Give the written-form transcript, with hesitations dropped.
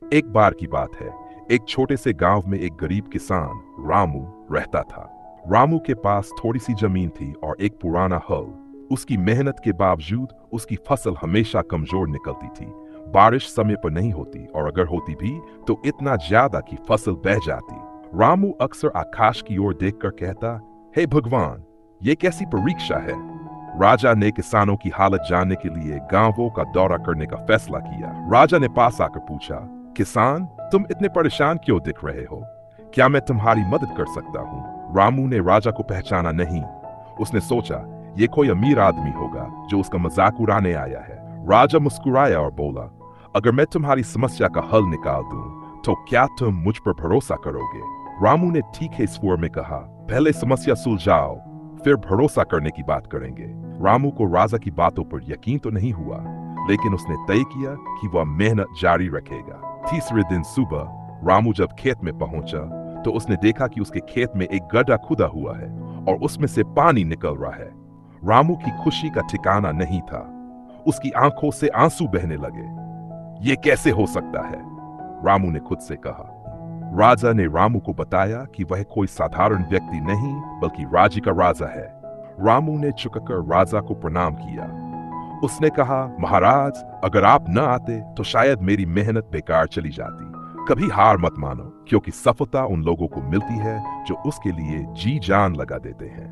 एक बार की बात है, एक छोटे से गांव में एक गरीब किसान रामू रहता था। रामू के पास थोड़ी सी जमीन थी और एक पुराना हल। उसकी मेहनत के बावजूद उसकी फसल हमेशा कमजोर निकलती थी। बारिश समय पर नहीं होती और अगर होती भी तो इतना ज्यादा कि फसल बह जाती। रामू अक्सर आकाश की ओर देखकर कहता, हे भगवान, ये कैसी परीक्षा है। राजा ने किसानों की हालत जानने के लिए गांवों का दौरा करने का फैसला किया। राजा ने पास आकर पूछा, किसान, तुम इतने परेशान क्यों दिख रहे हो? क्या मैं तुम्हारी मदद कर सकता हूँ? रामू ने राजा को पहचाना नहीं। उसने सोचा, ये कोई अमीर आदमी होगा जो उसका मजाक उड़ाने आया है। राजा मुस्कुराया और बोला, अगर मैं तुम्हारी समस्या का हल निकाल दूं, तो क्या तुम मुझ पर भरोसा करोगे? रामू ने ठीक है स्वर में कहा, पहले समस्या सुलझाओ, फिर भरोसा करने की बात करेंगे। रामू को राजा की बातों पर यकीन तो नहीं हुआ, लेकिन उसने तय किया कि वह मेहनत जारी रखेगा। तीसरे दिन सुबह रामू जब खेत में पहुंचा तो उसने देखा कि उसके खेत में एक गड्ढा खुदा हुआ है और उसमें से पानी निकल रहा है। रामू की खुशी का ठिकाना नहीं था। उसकी आंखों से आंसू बहने लगे। ये कैसे हो सकता है? रामू ने खुद से कहा। राजा ने रामू को बताया कि वह कोई साधारण व्यक्ति नहीं बल्कि राज्य का राजा है। रामू ने झुककर राजा को प्रणाम किया। उसने कहा, महाराज, अगर आप न आते तो शायद मेरी मेहनत बेकार चली जाती। कभी हार मत मानो, क्योंकि सफलता उन लोगों को मिलती है जो उसके लिए जी जान लगा देते हैं।